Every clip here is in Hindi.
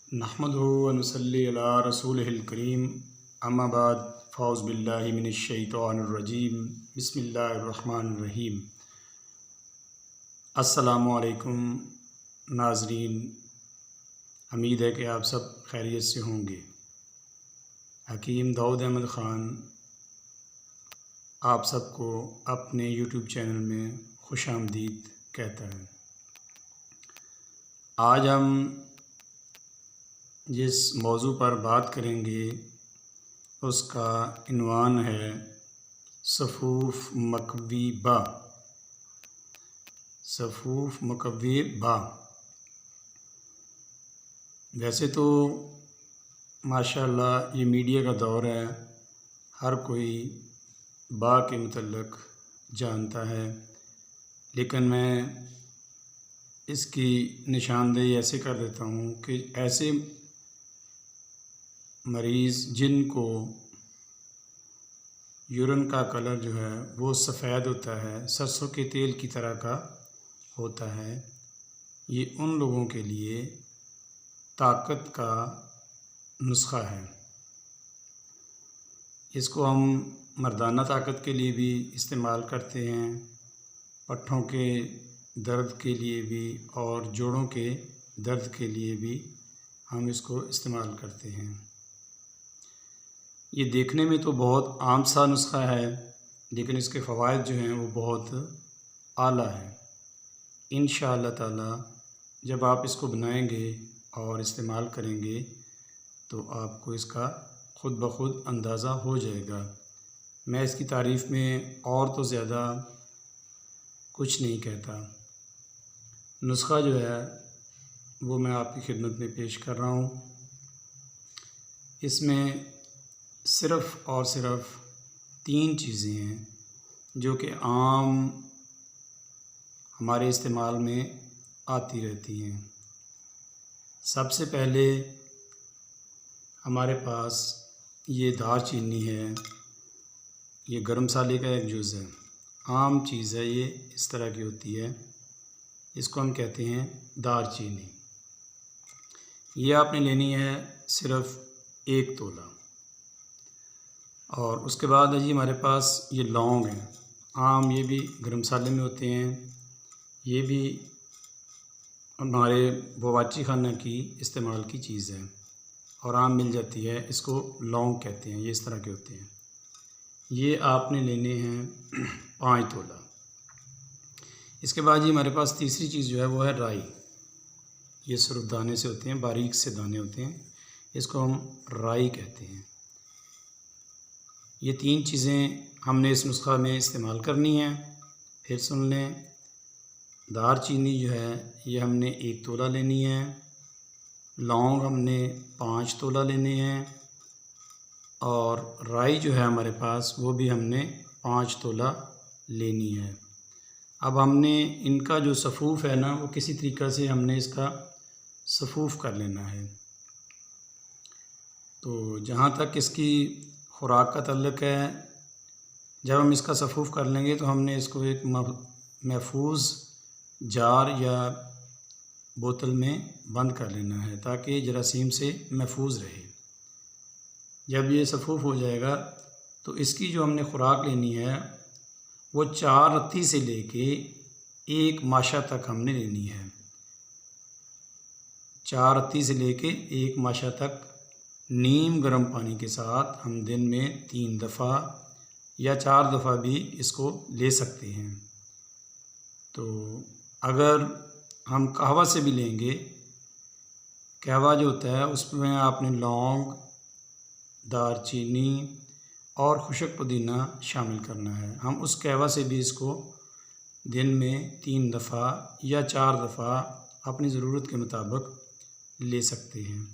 नहमदुहु व नुसल्ली अला रसूलिहिल करीम अम्मा बाद फ़ौज़ बिल्लाहि मिनश शैतानिर रजीम बिस्मिल्लाहिर रहमानिर रहीम। अस्सलामु अलैकुम नाज़रीन, उम्मीद है कि आप सब खैरियत से होंगे। हकीम दाऊद अहमद ख़ान आप सबको अपने यूट्यूब चैनल में खुशामदीद कहता है। आज हम जिस मौजू पर बात करेंगे उसका इन्वान है सफ़ूफ़ मकवी बा। सफ़ूफ़ मकवी बा। वैसे तो माशाअल्लाह ये मीडिया का दौर है, हर कोई बा के मुतल्लिक़ जानता है, लेकिन मैं इसकी निशानदेही ऐसे कर देता हूँ कि ऐसे मरीज़ जिनको यूरिन का कलर जो है वो सफ़ेद होता है, सरसों के तेल की तरह का होता है, ये उन लोगों के लिए ताकत का नुस्खा है। इसको हम मर्दाना ताकत के लिए भी इस्तेमाल करते हैं, पट्ठों के दर्द के लिए भी और जोड़ों के दर्द के लिए भी हम इसको इस्तेमाल करते हैं। ये देखने में तो बहुत आम सा नुस्खा है, लेकिन इसके फ़वाइद जो हैं वो बहुत आला है। इंशाअल्लाह ताला जब आप इसको बनाएंगे और इस्तेमाल करेंगे तो आपको इसका ख़ुद ब खुद अंदाज़ा हो जाएगा। मैं इसकी तारीफ़ में और तो ज़्यादा कुछ नहीं कहता। नुस्खा जो है वो मैं आपकी खिदमत में पेश कर रहा हूँ। इसमें सिर्फ़ और सिर्फ़ 3 चीज़ें हैं जो कि आम हमारे इस्तेमाल में आती रहती हैं। सबसे पहले हमारे पास ये दालचीनी है, ये गरम मसाले का एक जुज़ है, आम चीज़ है, ये इस तरह की होती है, इसको हम कहते हैं दालचीनी। ये आपने लेनी है सिर्फ़ 1 तोला। और उसके बाद है जी हमारे पास ये लौंग हैं, आम ये भी गरम मसाले में होते हैं, ये भी हमारे बावर्ची खाना की इस्तेमाल की चीज़ है और आम मिल जाती है, इसको लौंग कहते हैं, ये इस तरह के होते हैं। ये आपने लेने हैं 5 तोला। इसके बाद जी हमारे पास तीसरी चीज़ जो है वो है राई। ये सिर्फ दाने से होते हैं, बारीक से दाने होते हैं, इसको हम राई कहते हैं। ये 3 चीज़ें हमने इस नुस्खा में इस्तेमाल करनी है। फिर सुन लें, दालचीनी जो है ये हमने 1 तोला लेनी है, लौंग हमने 5 तोला लेने हैं और राई जो है हमारे पास वो भी हमने 5 तोला लेनी है। अब हमने इनका जो सफ़ूफ़ है ना वो किसी तरीक़े से हमने इसका सफ़ूफ़ कर लेना है। तो जहाँ तक इसकी खुराक का तल्लुक़ है, जब हम इसका सफ़ूफ़ कर लेंगे तो हमने इसको एक महफूज़ जार या बोतल में बंद कर लेना है ताकि जरासीम से महफूज़ रहे। जब ये सफ़ूफ़ हो जाएगा तो इसकी जो हमने खुराक लेनी है वो 4 रत्ती से लेके 1 माशा तक हमने लेनी है। 4 रत्ती से लेके 1 माशा तक नीम गर्म पानी के साथ हम दिन में 3 दफ़ा या 4 दफ़ा भी इसको ले सकते हैं। तो अगर हम कहवा से भी लेंगे, कहवा जो होता है उसमें आपने लौंग, दालचीनी और खुशक पुदीना शामिल करना है। हम उस कहवा से भी इसको दिन में 3 दफ़ा या 4 दफ़ा अपनी ज़रूरत के मुताबिक ले सकते हैं।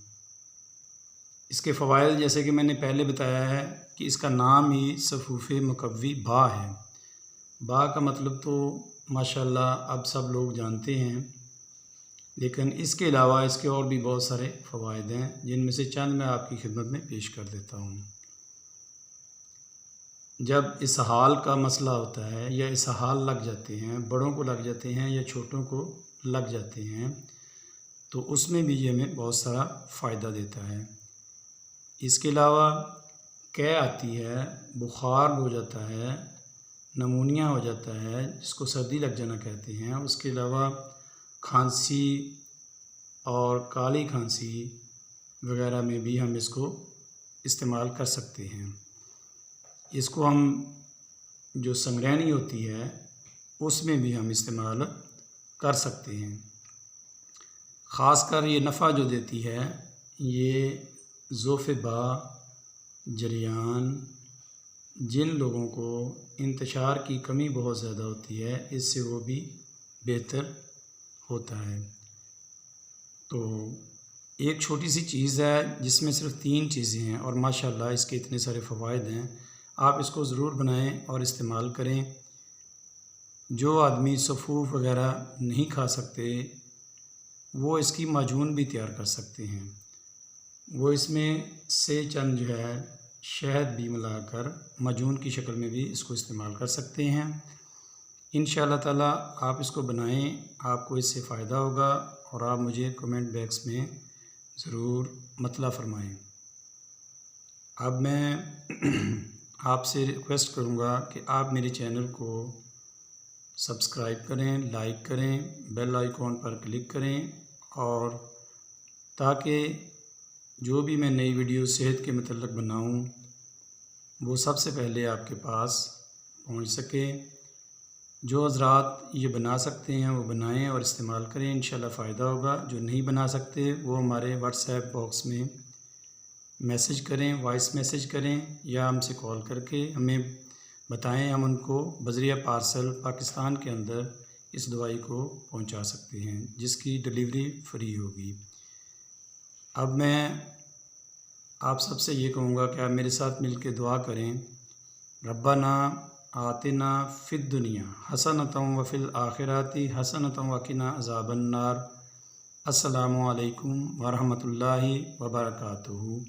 इसके फ़वाइद जैसे कि मैंने पहले बताया है कि इसका नाम ही सफ़ूफ़े मकवी बा है। बा का मतलब तो माशाअल्लाह अब सब लोग जानते हैं, लेकिन इसके अलावा इसके और भी बहुत सारे फ़वाइद हैं जिनमें से चंद मैं आपकी खिदमत में पेश कर देता हूँ। जब इसहाल का मसला होता है या इसहाल लग जाते हैं, बड़ों को लग जाते हैं या छोटों को लग जाते हैं, तो उसमें भी ये हमें बहुत सारा फ़ायदा देता है। इसके अलावा कै आती है, बुखार हो जाता है, नमूनिया हो जाता है जिसको सर्दी लग जाना कहते हैं। उसके अलावा खांसी और काली खांसी वगैरह में भी हम इसको इस्तेमाल कर सकते हैं। इसको हम जो संगरैनी होती है उसमें भी हम इस्तेमाल कर सकते हैं। ख़ासकर ये नफ़ा जो देती है ये ज़ोफ़बा जरियान, जिन लोगों को इंतशार की कमी बहुत ज़्यादा होती है इससे वो भी बेहतर होता है। तो एक छोटी सी चीज़ है जिसमें सिर्फ 3 चीज़ें हैं और माशाल्लाह इसके इतने सारे फ़वाइद हैं। आप इसको ज़रूर बनाएं और इस्तेमाल करें। जो आदमी सफ़ूफ वगैरह नहीं खा सकते वो इसकी माजून भी तैयार कर सकते हैं। वो इसमें से चंद जो है शहद भी मिलाकर माजून की शक्ल में भी इसको इस्तेमाल कर सकते हैं। इंशाअल्लाह ताला आप इसको बनाएं, आपको इससे फ़ायदा होगा और आप मुझे कमेंट बॉक्स में ज़रूर मतला फ़रमाएं। अब मैं आपसे रिक्वेस्ट करूंगा कि आप मेरे चैनल को सब्सक्राइब करें, लाइक करें, बेल आइकॉन पर क्लिक करें और ताकि जो भी मैं नई वीडियो सेहत के मतलब बनाऊं वो सबसे पहले आपके पास पहुंच सके। जो हज़रात ये बना सकते हैं वो बनाएं और इस्तेमाल करें, इंशाल्लाह फ़ायदा होगा। जो नहीं बना सकते वो हमारे व्हाट्सएप बॉक्स में मैसेज करें, वॉइस मैसेज करें या हमसे कॉल करके हमें बताएं, हम उनको बज़रिया पार्सल पाकिस्तान के अंदर इस दवाई को पहुंचा सकते हैं जिसकी डिलीवरी फ्री होगी। अब मैं आप सबसे ये कहूँगा कि आप मेरे साथ मिल के दुआ करें, रब्बना आतिना फ़िद दुनिया हसनतम व फ़िल आखिराति हसनतम व क़िना अज़ाबन्नार। अस्सलामु अलैकुम व रहमतुल्लाहि व बरकातुहू।